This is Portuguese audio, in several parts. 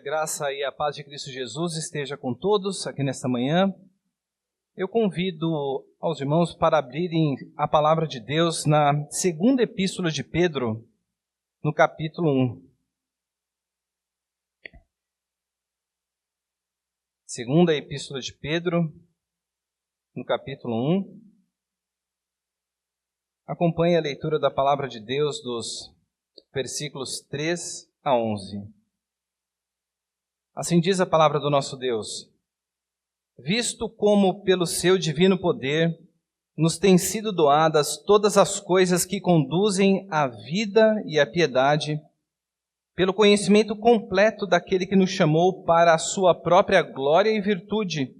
graça e a paz de Cristo Jesus esteja com todos aqui nesta manhã. Eu convido aos irmãos para abrirem a palavra de Deus na segunda epístola de Pedro, no capítulo 1. Segunda epístola de Pedro, no capítulo 1. Acompanhe a leitura da palavra de Deus dos versículos 3 a 11. Assim diz a palavra do nosso Deus: visto como pelo seu divino poder nos têm sido doadas todas as coisas que conduzem à vida e à piedade, pelo conhecimento completo daquele que nos chamou para a sua própria glória e virtude,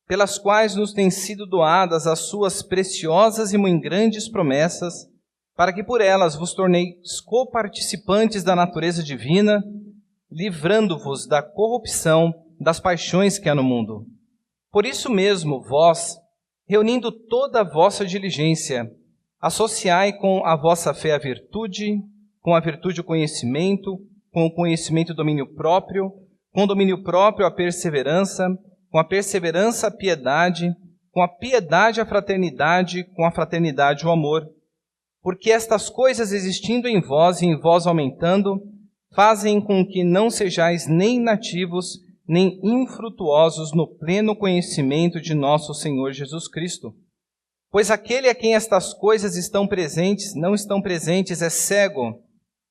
pelas quais nos têm sido doadas as suas preciosas e muito grandes promessas, para que por elas vos torneis coparticipantes da natureza divina, livrando-vos da corrupção das paixões que há no mundo. Por isso mesmo, vós, reunindo toda a vossa diligência, associai com a vossa fé a virtude, com a virtude o conhecimento, com o conhecimento o domínio próprio, com o domínio próprio a perseverança, com a perseverança a piedade, com a piedade a fraternidade, com a fraternidade o amor. Porque estas coisas existindo em vós e em vós aumentando, fazem com que não sejais nem nativos, nem infrutuosos no pleno conhecimento de nosso Senhor Jesus Cristo. Pois aquele a quem estas coisas não estão presentes, é cego,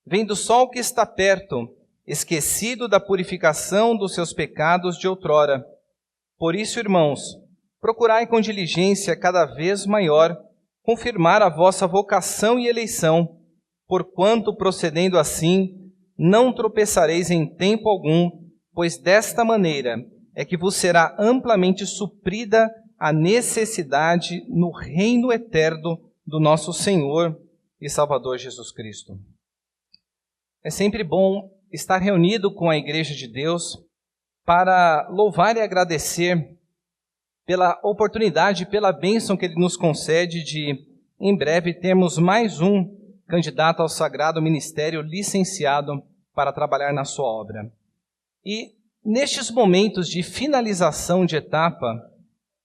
vendo só o que está perto, esquecido da purificação dos seus pecados de outrora. Por isso, irmãos, procurai com diligência cada vez maior confirmar a vossa vocação e eleição, porquanto, procedendo assim, não tropeçareis em tempo algum, pois desta maneira é que vos será amplamente suprida a necessidade no reino eterno do nosso Senhor e Salvador Jesus Cristo. É sempre bom estar reunido com a Igreja de Deus para louvar e agradecer pela oportunidade, pela bênção que Ele nos concede de, em breve, termos mais um candidato ao sagrado ministério licenciado para trabalhar na sua obra. E nestes momentos de finalização de etapa,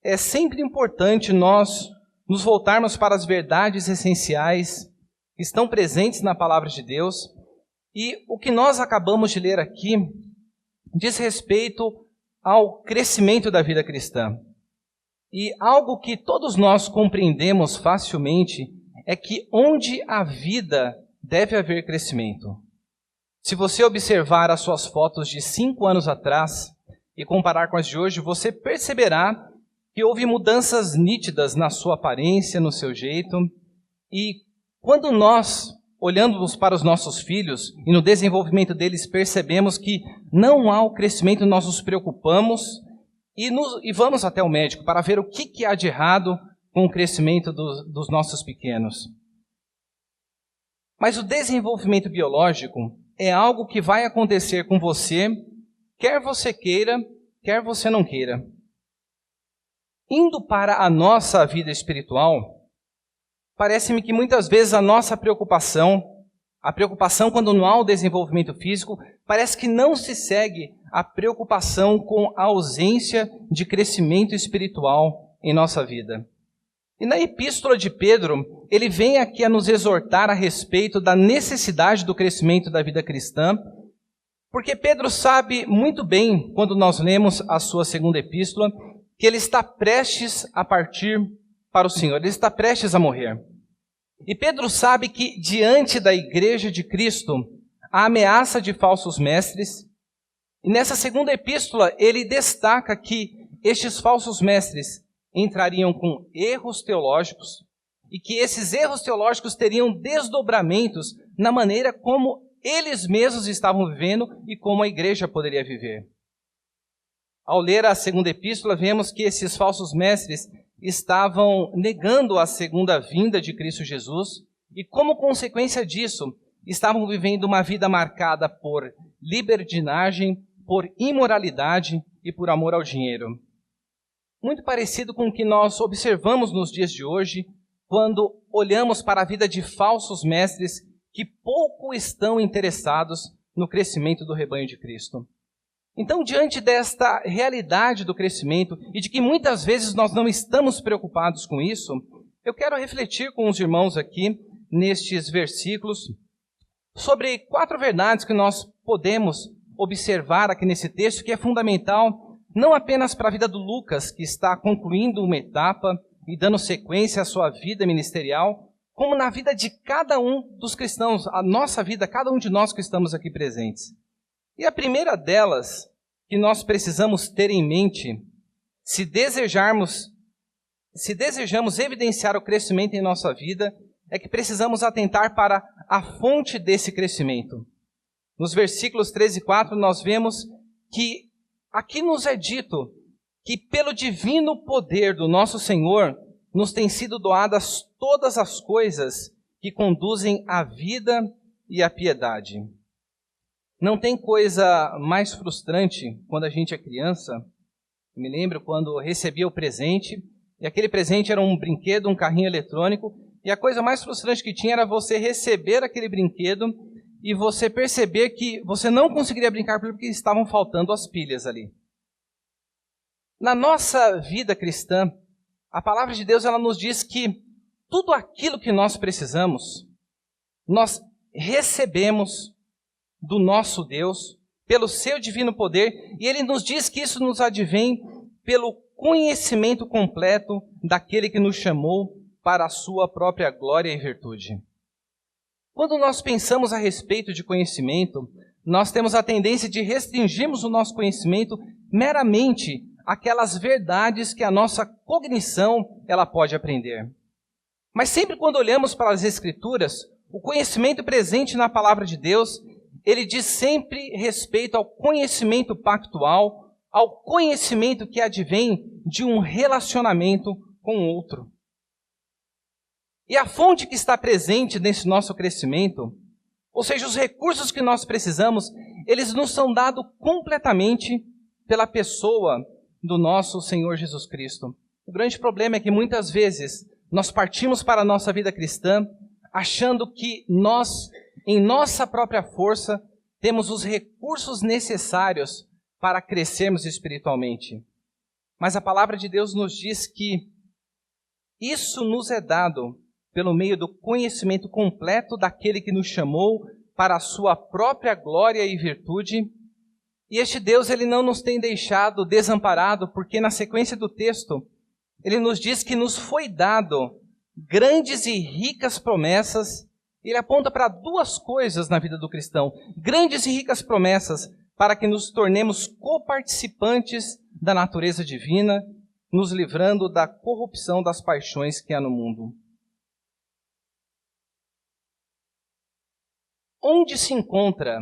é sempre importante nós nos voltarmos para as verdades essenciais que estão presentes na palavra de Deus. E o que nós acabamos de ler aqui diz respeito ao crescimento da vida cristã. E algo que todos nós compreendemos facilmente é que onde há vida deve haver crescimento. Se você observar as suas fotos de 5 anos atrás e comparar com as de hoje, você perceberá que houve mudanças nítidas na sua aparência, no seu jeito. E quando nós olhamos para os nossos filhos e no desenvolvimento deles percebemos que não há o crescimento, nós nos preocupamos e vamos até o médico para ver o que há de errado com o crescimento dos nossos pequenos. Mas o desenvolvimento biológico é algo que vai acontecer com você, quer você queira, quer você não queira. Indo para a nossa vida espiritual, parece-me que muitas vezes a nossa preocupação quando não há o desenvolvimento físico, parece que não se segue a preocupação com a ausência de crescimento espiritual em nossa vida. E na epístola de Pedro, ele vem aqui a nos exortar a respeito da necessidade do crescimento da vida cristã, porque Pedro sabe muito bem, quando nós lemos a sua segunda epístola, que ele está prestes a partir para o Senhor, ele está prestes a morrer. E Pedro sabe que diante da igreja de Cristo, há ameaça de falsos mestres, e nessa segunda epístola ele destaca que estes falsos mestres entrariam com erros teológicos e que esses erros teológicos teriam desdobramentos na maneira como eles mesmos estavam vivendo e como a igreja poderia viver. Ao ler a segunda epístola, vemos que esses falsos mestres estavam negando a segunda vinda de Cristo Jesus e, como consequência disso, estavam vivendo uma vida marcada por libertinagem, por imoralidade e por amor ao dinheiro. Muito parecido com o que nós observamos nos dias de hoje, quando olhamos para a vida de falsos mestres que pouco estão interessados no crescimento do rebanho de Cristo. Então, diante desta realidade do crescimento e de que muitas vezes nós não estamos preocupados com isso, eu quero refletir com os irmãos aqui, nestes versículos, sobre 4 verdades que nós podemos observar aqui nesse texto, que é fundamental, não apenas para a vida do Lucas, que está concluindo uma etapa e dando sequência à sua vida ministerial, como na vida de cada um dos cristãos, a nossa vida, cada um de nós que estamos aqui presentes. E a primeira delas, que nós precisamos ter em mente, se desejamos evidenciar o crescimento em nossa vida, é que precisamos atentar para a fonte desse crescimento. Nos versículos 13 e 4, nós vemos que aqui nos é dito que pelo divino poder do nosso Senhor, nos têm sido doadas todas as coisas que conduzem à vida e à piedade. Não tem coisa mais frustrante quando a gente é criança. Eu me lembro quando recebia o presente, e aquele presente era um brinquedo, um carrinho eletrônico, e a coisa mais frustrante que tinha era você receber aquele brinquedo e você perceber que você não conseguiria brincar porque estavam faltando as pilhas ali. Na nossa vida cristã, a palavra de Deus ela nos diz que tudo aquilo que nós precisamos, nós recebemos do nosso Deus, pelo seu divino poder, e Ele nos diz que isso nos advém pelo conhecimento completo daquele que nos chamou para a sua própria glória e virtude. Quando nós pensamos a respeito de conhecimento, nós temos a tendência de restringirmos o nosso conhecimento meramente aquelas verdades que a nossa cognição ela pode aprender. Mas sempre quando olhamos para as Escrituras, o conhecimento presente na palavra de Deus, ele diz sempre respeito ao conhecimento pactual, ao conhecimento que advém de um relacionamento com o outro. E a fonte que está presente nesse nosso crescimento, ou seja, os recursos que nós precisamos, eles nos são dados completamente pela pessoa do nosso Senhor Jesus Cristo. O grande problema é que muitas vezes nós partimos para a nossa vida cristã achando que nós, em nossa própria força, temos os recursos necessários para crescermos espiritualmente. Mas a palavra de Deus nos diz que isso nos é dado pelo meio do conhecimento completo daquele que nos chamou para a sua própria glória e virtude. E este Deus, ele não nos tem deixado desamparado, porque na sequência do texto, ele nos diz que nos foi dado grandes e ricas promessas. Ele aponta para 2 coisas na vida do cristão. Grandes e ricas promessas para que nos tornemos coparticipantes da natureza divina, nos livrando da corrupção das paixões que há no mundo. Onde se encontra,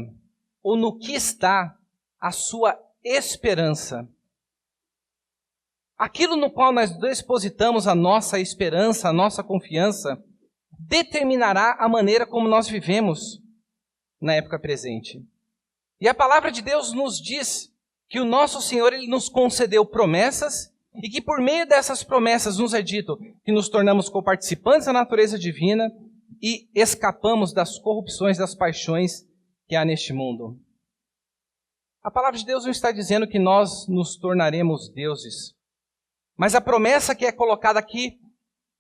ou no que está, a sua esperança? Aquilo no qual nós depositamos a nossa esperança, a nossa confiança, determinará a maneira como nós vivemos na época presente. E a palavra de Deus nos diz que o nosso Senhor ele nos concedeu promessas e que por meio dessas promessas nos é dito que nos tornamos coparticipantes da natureza divina e escapamos das corrupções, das paixões que há neste mundo. A palavra de Deus não está dizendo que nós nos tornaremos deuses, mas a promessa que é colocada aqui,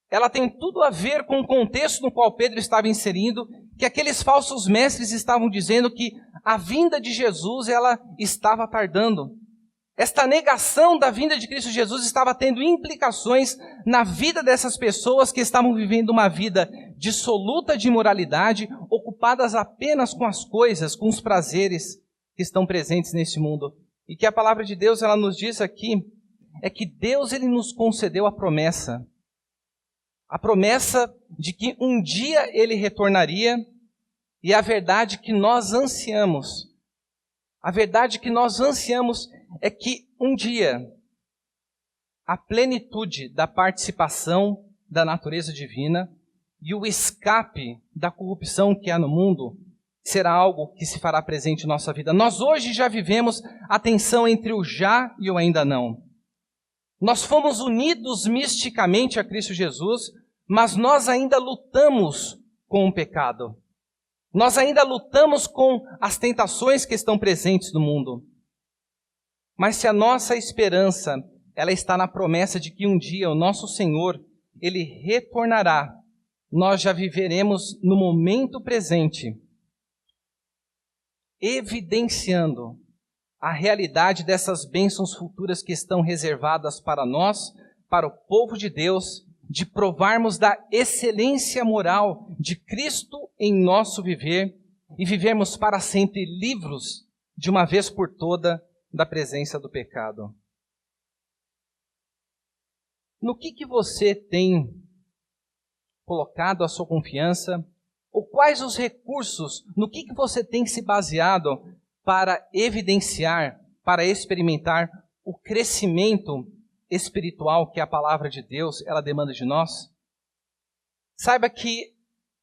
ela tem tudo a ver com o contexto no qual Pedro estava inserindo, que aqueles falsos mestres estavam dizendo que a vinda de Jesus ela estava tardando. Esta negação da vinda de Cristo Jesus estava tendo implicações na vida dessas pessoas que estavam vivendo uma vida dissoluta de imoralidade, ocupadas apenas com as coisas, com os prazeres que estão presentes nesse mundo. E que a palavra de Deus ela nos diz aqui é que Deus ele nos concedeu a promessa de que um dia ele retornaria, e a verdade que nós ansiamos, é que um dia a plenitude da participação da natureza divina e o escape da corrupção que há no mundo será algo que se fará presente em nossa vida. Nós hoje já vivemos a tensão entre o já e o ainda não. Nós fomos unidos misticamente a Cristo Jesus, mas nós ainda lutamos com o pecado. Nós ainda lutamos com as tentações que estão presentes no mundo. Mas se a nossa esperança, ela está na promessa de que um dia o nosso Senhor, Ele retornará, nós já viveremos no momento presente, evidenciando a realidade dessas bênçãos futuras que estão reservadas para nós, para o povo de Deus, de provarmos da excelência moral de Cristo em nosso viver e vivermos para sempre livres, de uma vez por toda, da presença do pecado. No que você tem colocado a sua confiança? Ou quais os recursos, no que você tem se baseado para evidenciar, para experimentar o crescimento espiritual que a palavra de Deus, ela demanda de nós? Saiba que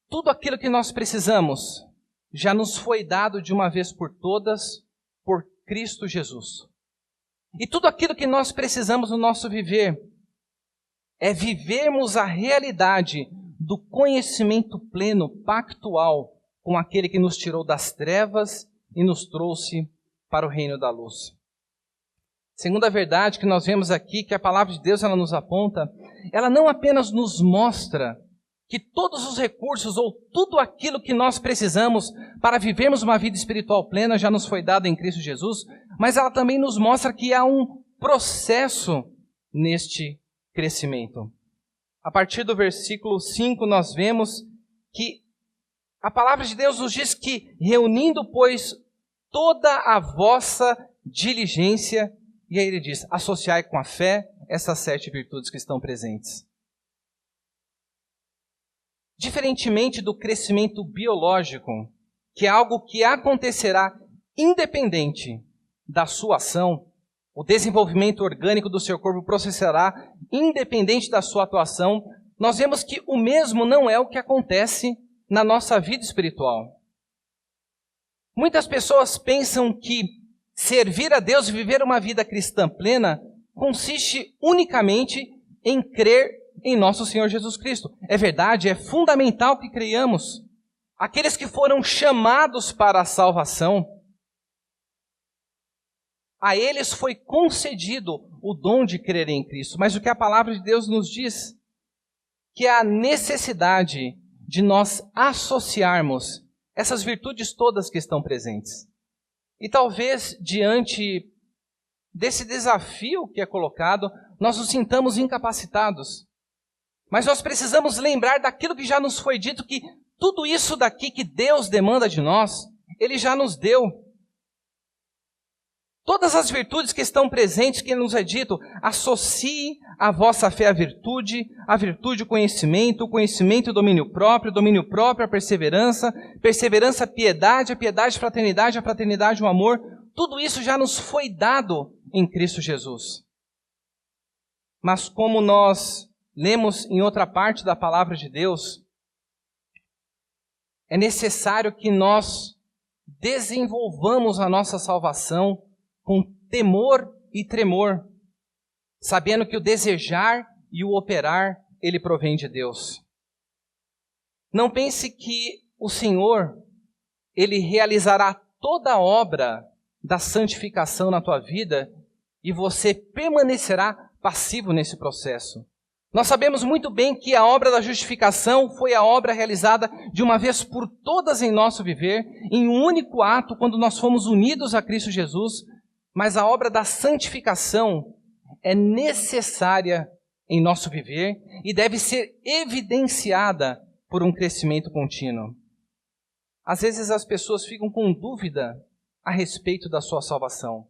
tudo aquilo que nós precisamos já nos foi dado de uma vez por todas por Cristo Jesus. E tudo aquilo que nós precisamos no nosso viver é vivermos a realidade do conhecimento pleno, pactual, com aquele que nos tirou das trevas e nos trouxe para o reino da luz. Segunda verdade que nós vemos aqui, que a palavra de Deus ela nos aponta, ela não apenas nos mostra que todos os recursos ou tudo aquilo que nós precisamos para vivermos uma vida espiritual plena já nos foi dado em Cristo Jesus, mas ela também nos mostra que há um processo neste crescimento. A partir do versículo 5 nós vemos que a palavra de Deus nos diz que reunindo, pois, toda a vossa diligência, e aí ele diz, associai com a fé essas 7 virtudes que estão presentes. Diferentemente do crescimento biológico, que é algo que acontecerá independente da sua ação, o desenvolvimento orgânico do seu corpo processará independente da sua atuação, nós vemos que o mesmo não é o que acontece na nossa vida espiritual. Muitas pessoas pensam que servir a Deus e viver uma vida cristã plena consiste unicamente em crer em nosso Senhor Jesus Cristo. É verdade, é fundamental que creiamos. Aqueles que foram chamados para a salvação, a eles foi concedido o dom de crer em Cristo. Mas o que a palavra de Deus nos diz, que é a necessidade de nós associarmos essas virtudes todas que estão presentes. E talvez diante desse desafio que é colocado, nós nos sintamos incapacitados. Mas nós precisamos lembrar daquilo que já nos foi dito, que tudo isso daqui que Deus demanda de nós, Ele já nos deu. Todas as virtudes que estão presentes, que nos é dito, associe a vossa fé à virtude o conhecimento, o domínio próprio a perseverança, perseverança a piedade a fraternidade o amor. Tudo isso já nos foi dado em Cristo Jesus. Mas como nós lemos em outra parte da palavra de Deus, é necessário que nós desenvolvamos a nossa salvação com temor e tremor, sabendo que o desejar e o operar, ele provém de Deus. Não pense que o Senhor, Ele realizará toda a obra da santificação na tua vida e você permanecerá passivo nesse processo. Nós sabemos muito bem que a obra da justificação foi a obra realizada de uma vez por todas em nosso viver, em um único ato, quando nós fomos unidos a Cristo Jesus, mas a obra da santificação é necessária em nosso viver e deve ser evidenciada por um crescimento contínuo. Às vezes as pessoas ficam com dúvida a respeito da sua salvação.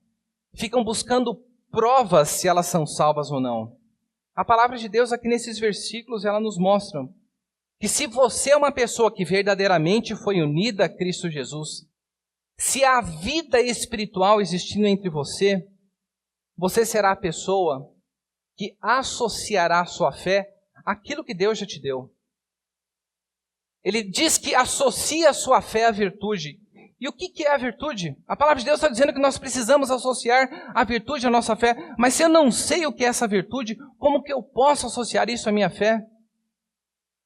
Ficam buscando provas se elas são salvas ou não. A palavra de Deus aqui nesses versículos, ela nos mostra que se você é uma pessoa que verdadeiramente foi unida a Cristo Jesus, se há vida espiritual existindo entre você, você será a pessoa que associará a sua fé àquilo que Deus já te deu. Ele diz que associa a sua fé à virtude. E o que é a virtude? A palavra de Deus está dizendo que nós precisamos associar a virtude à nossa fé. Mas se eu não sei o que é essa virtude, como que eu posso associar isso à minha fé?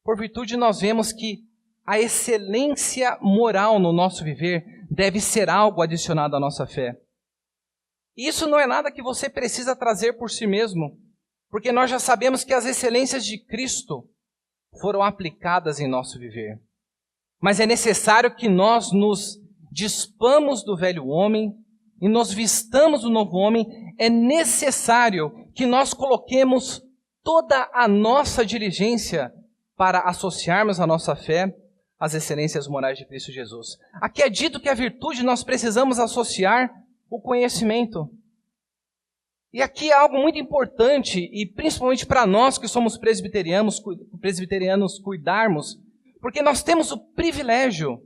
Por virtude nós vemos que a excelência moral no nosso viver deve ser algo adicionado à nossa fé. E isso não é nada que você precisa trazer por si mesmo, porque nós já sabemos que as excelências de Cristo foram aplicadas em nosso viver. Mas é necessário que nós nos despamos do velho homem e nos vistamos do novo homem. É necessário que nós coloquemos toda a nossa diligência para associarmos a nossa fé às excelências morais de Cristo Jesus. Aqui é dito que a virtude nós precisamos associar o conhecimento. E aqui é algo muito importante, e principalmente para nós que somos presbiterianos cuidarmos, porque nós temos o privilégio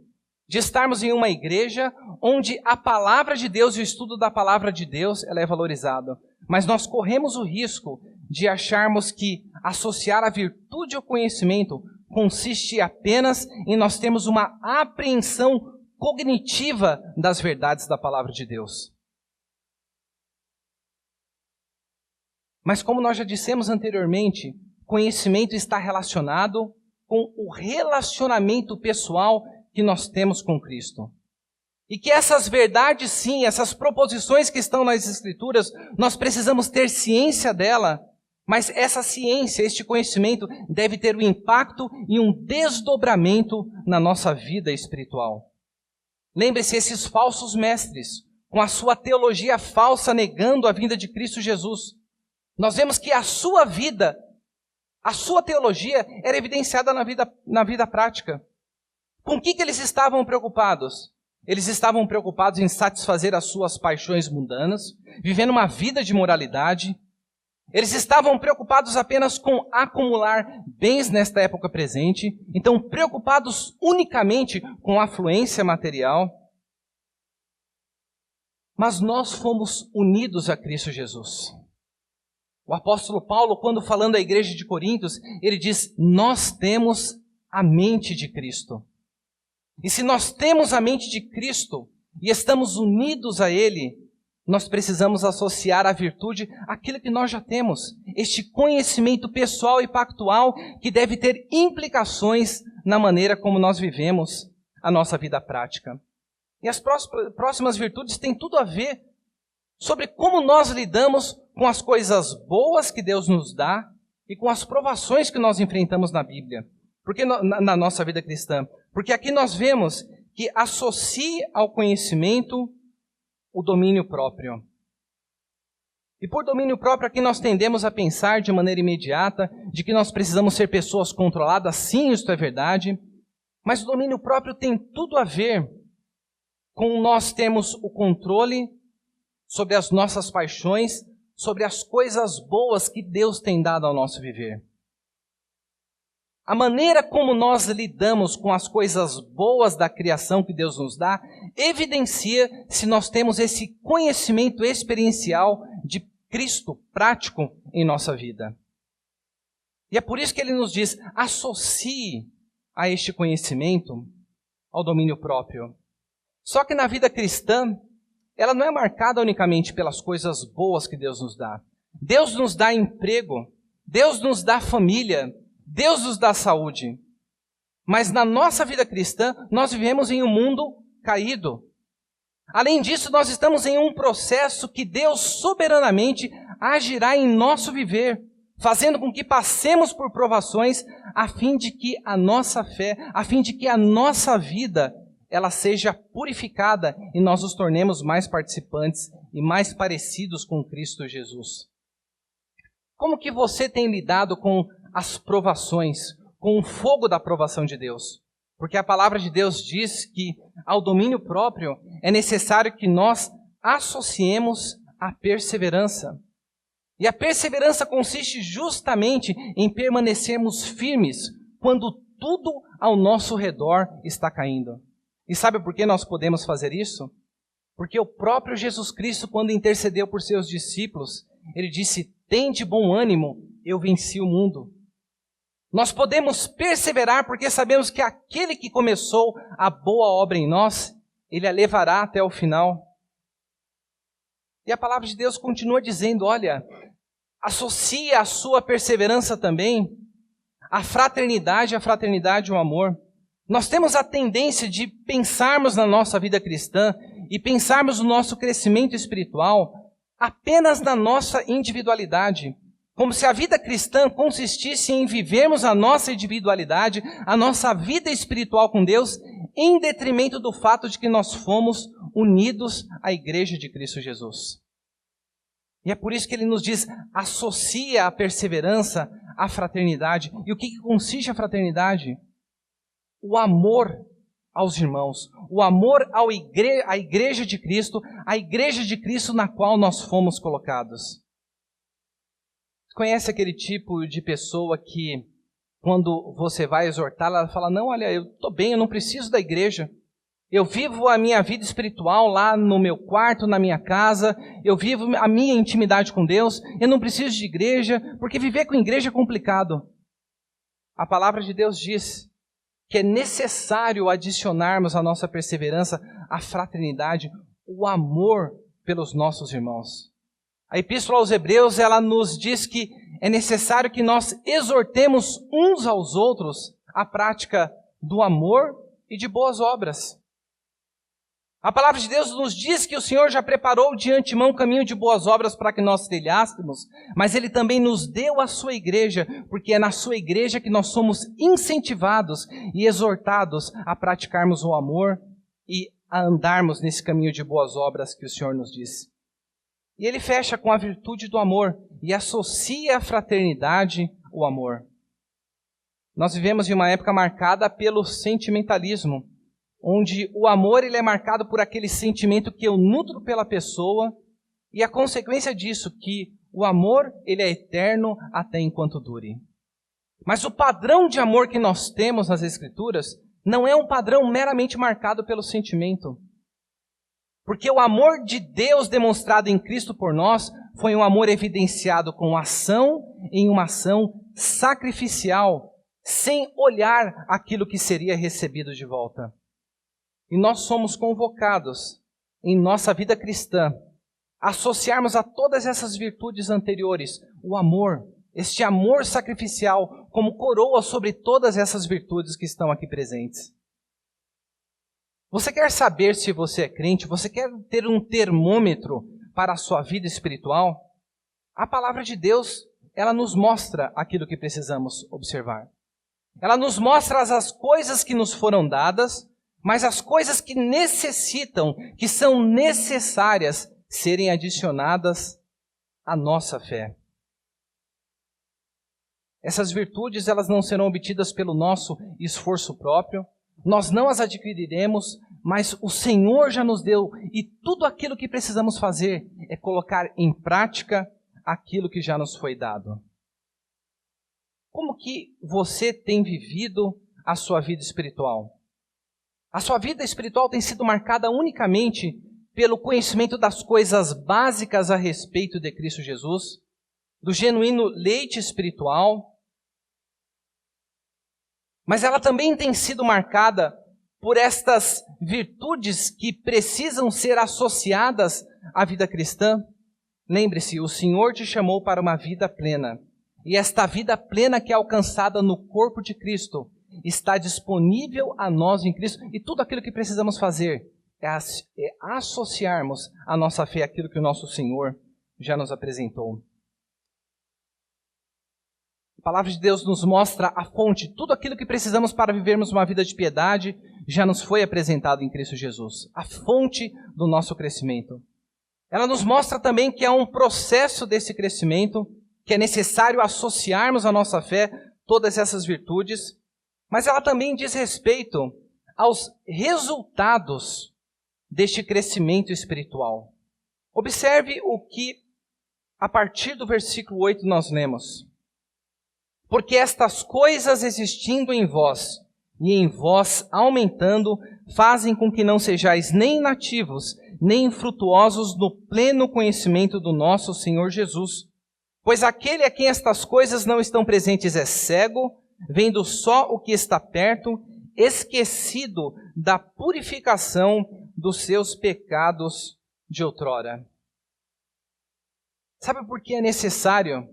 de estarmos em uma igreja onde a palavra de Deus e o estudo da palavra de Deus ela é valorizado. Mas nós corremos o risco de acharmos que associar a virtude ao conhecimento consiste apenas em nós termos uma apreensão cognitiva das verdades da palavra de Deus. Mas como nós já dissemos anteriormente, conhecimento está relacionado com o relacionamento pessoal que nós temos com Cristo. E que essas verdades, sim, essas proposições que estão nas Escrituras, nós precisamos ter ciência dela, mas essa ciência, este conhecimento, deve ter um impacto e um desdobramento na nossa vida espiritual. Lembre-se, esses falsos mestres, com a sua teologia falsa negando a vinda de Cristo Jesus, nós vemos que a sua vida, a sua teologia era evidenciada na vida prática. Com o que eles estavam preocupados? Eles estavam preocupados em satisfazer as suas paixões mundanas, vivendo uma vida de moralidade. Eles estavam preocupados apenas com acumular bens nesta época presente, então preocupados unicamente com a afluência material. Mas nós fomos unidos a Cristo Jesus. O apóstolo Paulo, quando falando à igreja de Coríntios, ele diz, nós temos a mente de Cristo. E se nós temos a mente de Cristo e estamos unidos a Ele, nós precisamos associar à virtude aquilo que nós já temos. Este conhecimento pessoal e pactual que deve ter implicações na maneira como nós vivemos a nossa vida prática. E as próximas virtudes têm tudo a ver sobre como nós lidamos com as coisas boas que Deus nos dá e com as provações que nós enfrentamos na Bíblia. Porque na nossa vida cristã. Porque aqui nós vemos que associa ao conhecimento o domínio próprio. E por domínio próprio aqui nós tendemos a pensar de maneira imediata de que nós precisamos ser pessoas controladas. Sim, isto é verdade. Mas o domínio próprio tem tudo a ver com nós termos o controle sobre as nossas paixões, sobre as coisas boas que Deus tem dado ao nosso viver. A maneira como nós lidamos com as coisas boas da criação que Deus nos dá, evidencia se nós temos esse conhecimento experiencial de Cristo prático em nossa vida. E é por isso que ele nos diz, associe a este conhecimento ao domínio próprio. Só que na vida cristã, ela não é marcada unicamente pelas coisas boas que Deus nos dá. Deus nos dá emprego, Deus nos dá família, Deus nos dá saúde. Mas na nossa vida cristã, nós vivemos em um mundo caído. Além disso, nós estamos em um processo que Deus soberanamente agirá em nosso viver, fazendo com que passemos por provações, a fim de que a nossa fé, a fim de que a nossa vida, ela seja purificada e nós nos tornemos mais participantes e mais parecidos com Cristo Jesus. Como que você tem lidado com as provações, com o fogo da provação de Deus? Porque a palavra de Deus diz que ao domínio próprio é necessário que nós associemos a perseverança. E a perseverança consiste justamente em permanecermos firmes quando tudo ao nosso redor está caindo. E sabe por que nós podemos fazer isso? Porque o próprio Jesus Cristo, quando intercedeu por seus discípulos, ele disse, tende bom ânimo, eu venci o mundo. Nós podemos perseverar porque sabemos que aquele que começou a boa obra em nós, ele a levará até o final. E a palavra de Deus continua dizendo, olha, associe a sua perseverança também à fraternidade e ao amor. Nós temos a tendência de pensarmos na nossa vida cristã e pensarmos no nosso crescimento espiritual apenas na nossa individualidade. Como se a vida cristã consistisse em vivermos a nossa individualidade, a nossa vida espiritual com Deus, em detrimento do fato de que nós fomos unidos à igreja de Cristo Jesus. E é por isso que ele nos diz, associa a perseverança à fraternidade. E o que consiste a fraternidade? O amor aos irmãos, o amor à igreja de Cristo, a igreja de Cristo na qual nós fomos colocados. Conhece aquele tipo de pessoa que, quando você vai exortá-la, ela fala, não, olha, eu estou bem, eu não preciso da igreja. Eu vivo a minha vida espiritual lá no meu quarto, na minha casa, eu vivo a minha intimidade com Deus, eu não preciso de igreja, porque viver com igreja é complicado. A palavra de Deus diz que é necessário adicionarmos à nossa perseverança a fraternidade, o amor pelos nossos irmãos. A Epístola aos Hebreus, ela nos diz que é necessário que nós exortemos uns aos outros à prática do amor e de boas obras. A palavra de Deus nos diz que o Senhor já preparou de antemão caminho de boas obras para que nós trilhássemos, mas Ele também nos deu a sua igreja, porque é na sua igreja que nós somos incentivados e exortados a praticarmos o amor e a andarmos nesse caminho de boas obras que o Senhor nos diz. E ele fecha com a virtude do amor e associa a fraternidade ao amor. Nós vivemos em uma época marcada pelo sentimentalismo, onde o amor ele é marcado por aquele sentimento que eu nutro pela pessoa e a consequência disso que o amor ele é eterno até enquanto dure. Mas o padrão de amor que nós temos nas Escrituras não é um padrão meramente marcado pelo sentimento. Porque o amor de Deus demonstrado em Cristo por nós foi um amor evidenciado com ação em uma ação sacrificial, sem olhar aquilo que seria recebido de volta. E nós somos convocados, em nossa vida cristã, a associarmos a todas essas virtudes anteriores, o amor, este amor sacrificial, como coroa sobre todas essas virtudes que estão aqui presentes. Você quer saber se você é crente? Você quer ter um termômetro para a sua vida espiritual? A palavra de Deus, ela nos mostra aquilo que precisamos observar. Ela nos mostra as coisas que nos foram dadas, mas as coisas que necessitam, que são necessárias serem adicionadas à nossa fé. Essas virtudes, elas não serão obtidas pelo nosso esforço próprio, nós não as adquiriremos, mas o Senhor já nos deu, e tudo aquilo que precisamos fazer é colocar em prática aquilo que já nos foi dado. Como que você tem vivido a sua vida espiritual? A sua vida espiritual tem sido marcada unicamente pelo conhecimento das coisas básicas a respeito de Cristo Jesus, do genuíno leite espiritual, mas ela também tem sido marcada por estas virtudes que precisam ser associadas à vida cristã. Lembre-se, o Senhor te chamou para uma vida plena. E esta vida plena que é alcançada no corpo de Cristo está disponível a nós em Cristo. E tudo aquilo que precisamos fazer é associarmos a nossa fé àquilo que o nosso Senhor já nos apresentou. A palavra de Deus nos mostra a fonte. Tudo aquilo que precisamos para vivermos uma vida de piedade já nos foi apresentado em Cristo Jesus. A fonte do nosso crescimento. Ela nos mostra também que há um processo desse crescimento, que é necessário associarmos à nossa fé todas essas virtudes, mas ela também diz respeito aos resultados deste crescimento espiritual. Observe o que, a partir do versículo 8, nós lemos. Porque estas coisas existindo em vós, e em vós aumentando, fazem com que não sejais nem nativos, nem infrutuosos no pleno conhecimento do nosso Senhor Jesus. Pois aquele a quem estas coisas não estão presentes é cego, vendo só o que está perto, esquecido da purificação dos seus pecados de outrora. Sabe por que é necessário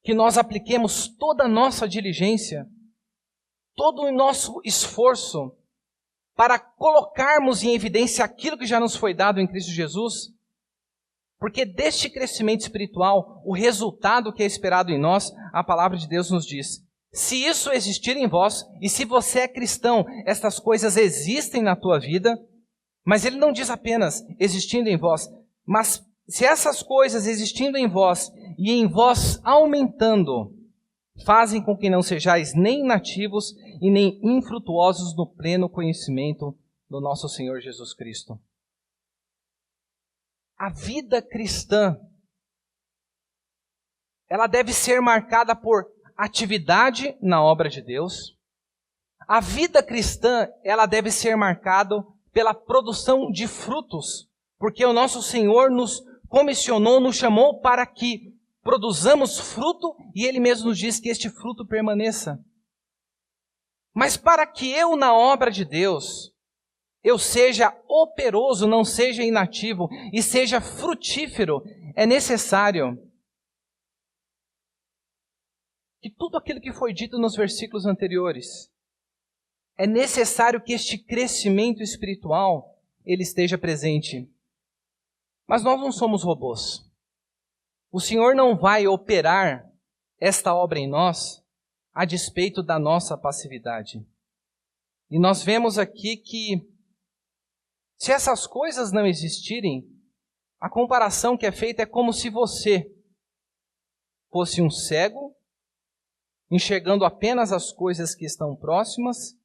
que nós apliquemos toda a nossa diligência, todo o nosso esforço para colocarmos em evidência aquilo que já nos foi dado em Cristo Jesus? Porque deste crescimento espiritual, o resultado que é esperado em nós, a palavra de Deus nos diz: se isso existir em vós, e se você é cristão, estas coisas existem na tua vida, mas ele não diz apenas existindo em vós, mas se essas coisas existindo em vós e em vós aumentando, fazem com que não sejais nem inativos e nem infrutuosos no pleno conhecimento do nosso Senhor Jesus Cristo. A vida cristã, ela deve ser marcada por atividade na obra de Deus. A vida cristã, ela deve ser marcada pela produção de frutos, porque o nosso Senhor nos comissionou, nos chamou para que produzamos fruto, e Ele mesmo nos diz que este fruto permaneça. Mas para que eu, na obra de Deus, eu seja operoso, não seja inativo, e seja frutífero, é necessário que tudo aquilo que foi dito nos versículos anteriores, é necessário que este crescimento espiritual, ele esteja presente. Mas nós não somos robôs. O Senhor não vai operar esta obra em nós a despeito da nossa passividade. E nós vemos aqui que, se essas coisas não existirem, a comparação que é feita é como se você fosse um cego, enxergando apenas as coisas que estão próximas,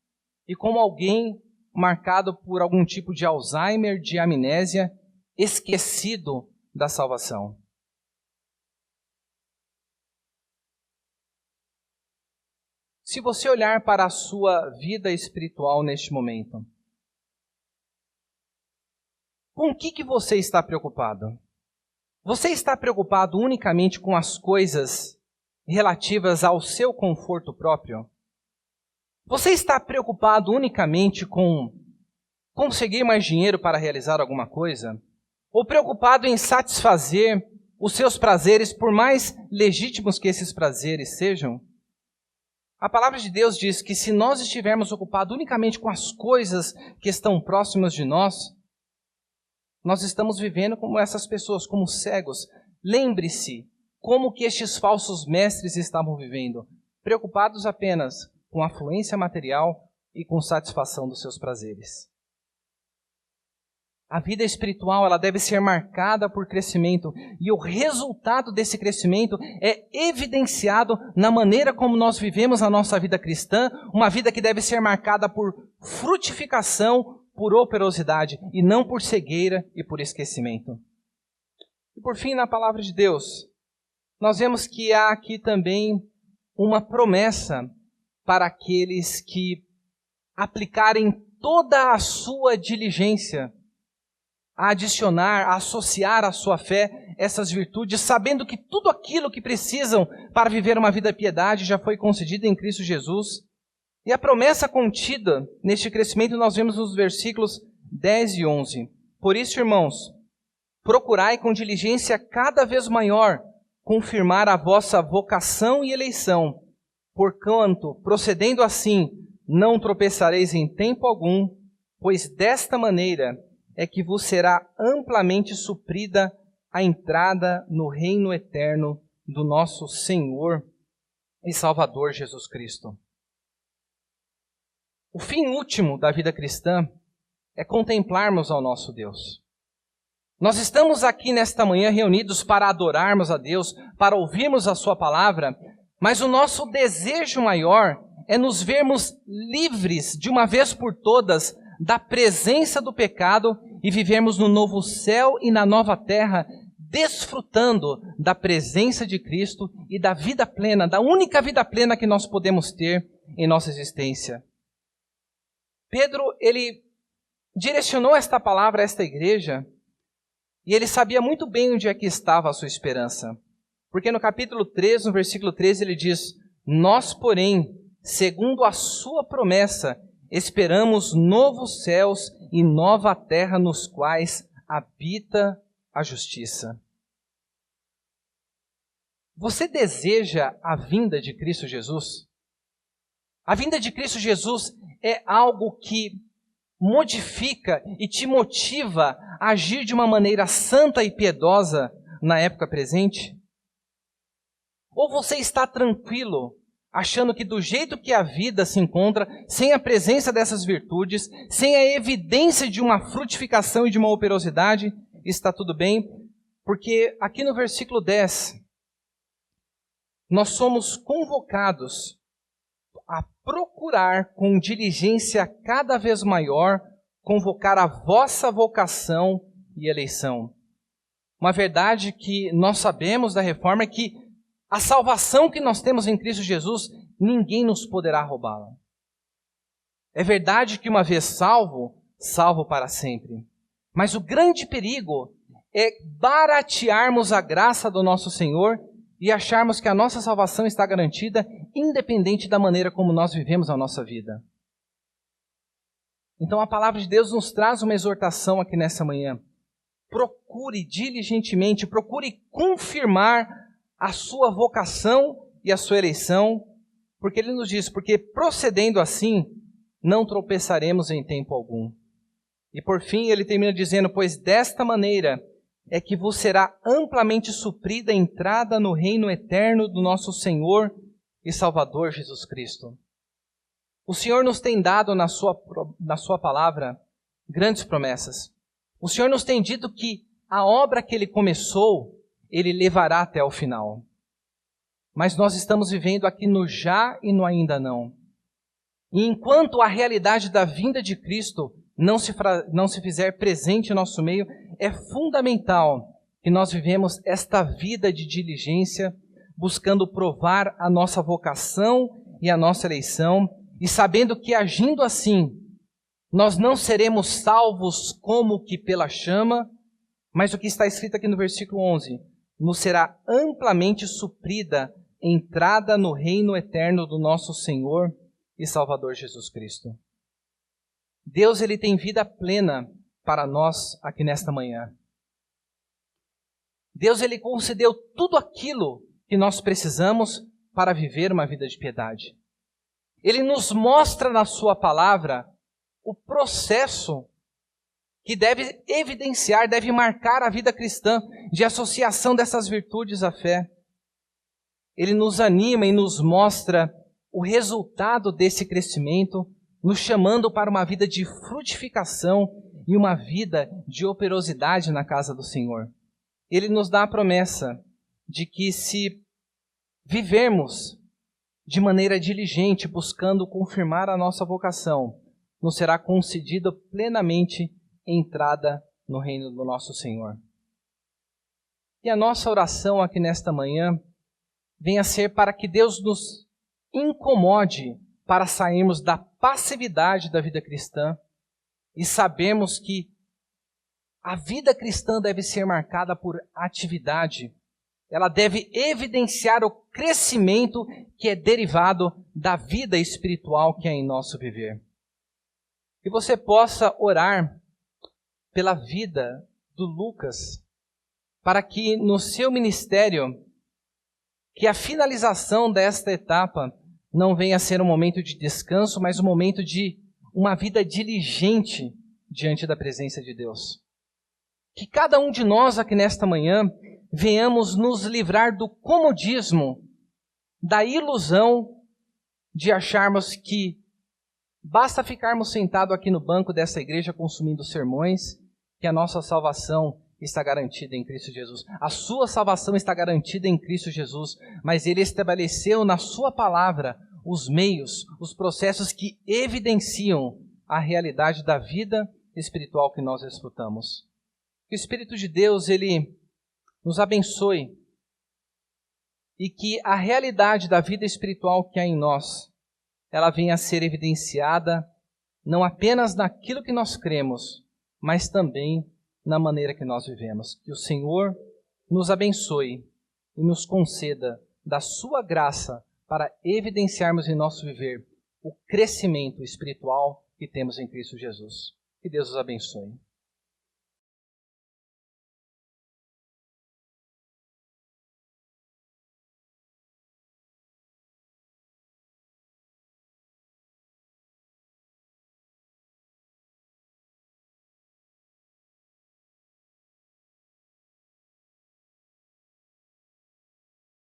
e como alguém marcado por algum tipo de Alzheimer, de amnésia, esquecido da salvação. Se você olhar para a sua vida espiritual neste momento, com o que você está preocupado? Você está preocupado unicamente com as coisas relativas ao seu conforto próprio? Você está preocupado unicamente com conseguir mais dinheiro para realizar alguma coisa? Ou preocupado em satisfazer os seus prazeres, por mais legítimos que esses prazeres sejam? A palavra de Deus diz que se nós estivermos ocupados unicamente com as coisas que estão próximas de nós, nós estamos vivendo como essas pessoas, como cegos. Lembre-se como que estes falsos mestres estavam vivendo, preocupados apenas com a afluência material e com satisfação dos seus prazeres. A vida espiritual, ela deve ser marcada por crescimento, e o resultado desse crescimento é evidenciado na maneira como nós vivemos a nossa vida cristã, uma vida que deve ser marcada por frutificação, por operosidade, e não por cegueira e por esquecimento. E por fim, na palavra de Deus, nós vemos que há aqui também uma promessa para aqueles que aplicarem toda a sua diligência a adicionar, a associar à sua fé essas virtudes, sabendo que tudo aquilo que precisam para viver uma vida de piedade já foi concedido em Cristo Jesus. E a promessa contida neste crescimento nós vemos nos versículos 10 e 11. Por isso, irmãos, procurai com diligência cada vez maior confirmar a vossa vocação e eleição, porquanto, procedendo assim, não tropeçareis em tempo algum, pois desta maneira é que vos será amplamente suprida a entrada no reino eterno do nosso Senhor e Salvador Jesus Cristo. O fim último da vida cristã é contemplarmos ao nosso Deus. Nós estamos aqui nesta manhã reunidos para adorarmos a Deus, para ouvirmos a sua palavra, mas o nosso desejo maior é nos vermos livres de uma vez por todas da presença do pecado e vivermos no novo céu e na nova terra, desfrutando da presença de Cristo e da vida plena, da única vida plena que nós podemos ter em nossa existência. Pedro, ele direcionou esta palavra a esta igreja e ele sabia muito bem onde é que estava a sua esperança. Porque no capítulo 3, no versículo 13, ele diz: nós, porém, segundo a sua promessa, esperamos novos céus e nova terra nos quais habita a justiça. Você deseja a vinda de Cristo Jesus? A vinda de Cristo Jesus é algo que modifica e te motiva a agir de uma maneira santa e piedosa na época presente? Ou você está tranquilo, achando que do jeito que a vida se encontra, sem a presença dessas virtudes, sem a evidência de uma frutificação e de uma operosidade, está tudo bem? Porque aqui no versículo 10, nós somos convocados a procurar com diligência cada vez maior convocar a vossa vocação e eleição. Uma verdade que nós sabemos da reforma é que a salvação que nós temos em Cristo Jesus, ninguém nos poderá roubá-la. É verdade que uma vez salvo, salvo para sempre. Mas o grande perigo é baratearmos a graça do nosso Senhor e acharmos que a nossa salvação está garantida, independente da maneira como nós vivemos a nossa vida. Então a palavra de Deus nos traz uma exortação aqui nessa manhã. Procure diligentemente, procure confirmar a sua vocação e a sua eleição, porque ele nos diz, porque procedendo assim, não tropeçaremos em tempo algum. E por fim ele termina dizendo, pois desta maneira é que vos será amplamente suprida a entrada no reino eterno do nosso Senhor e Salvador Jesus Cristo. O Senhor nos tem dado na sua palavra grandes promessas. O Senhor nos tem dito que a obra que Ele começou, Ele levará até o final. Mas nós estamos vivendo aqui no já e no ainda não. E enquanto a realidade da vinda de Cristo não se fizer presente em nosso meio, é fundamental que nós vivemos esta vida de diligência, buscando provar a nossa vocação e a nossa eleição, e sabendo que agindo assim, nós não seremos salvos como que pela chama, mas o que está escrito aqui no versículo 11, nos será amplamente suprida entrada no reino eterno do nosso Senhor e Salvador Jesus Cristo. Deus, Ele tem vida plena para nós aqui nesta manhã. Deus, Ele concedeu tudo aquilo que nós precisamos para viver uma vida de piedade. Ele nos mostra na sua palavra o processo que deve evidenciar, deve marcar a vida cristã de associação dessas virtudes à fé. Ele nos anima e nos mostra o resultado desse crescimento, nos chamando para uma vida de frutificação e uma vida de operosidade na casa do Senhor. Ele nos dá a promessa de que se vivermos de maneira diligente, buscando confirmar a nossa vocação, nos será concedida plenamente entrada no reino do nosso Senhor. E a nossa oração aqui nesta manhã venha a ser para que Deus nos incomode para sairmos da passividade da vida cristã e sabemos que a vida cristã deve ser marcada por atividade. Ela deve evidenciar o crescimento que é derivado da vida espiritual que é em nosso viver. Que você possa orar pela vida do Lucas, para que no seu ministério, que a finalização desta etapa não venha a ser um momento de descanso, mas um momento de uma vida diligente diante da presença de Deus. Que cada um de nós aqui nesta manhã venhamos nos livrar do comodismo, da ilusão de acharmos que basta ficarmos sentados aqui no banco dessa igreja consumindo sermões, que a nossa salvação está garantida em Cristo Jesus. A sua salvação está garantida em Cristo Jesus, mas Ele estabeleceu na sua palavra os meios, os processos que evidenciam a realidade da vida espiritual que nós desfrutamos. Que o Espírito de Deus, Ele nos abençoe e que a realidade da vida espiritual que há em nós, ela venha a ser evidenciada não apenas naquilo que nós cremos, mas também na maneira que nós vivemos. Que o Senhor nos abençoe e nos conceda da sua graça para evidenciarmos em nosso viver o crescimento espiritual que temos em Cristo Jesus. Que Deus os abençoe.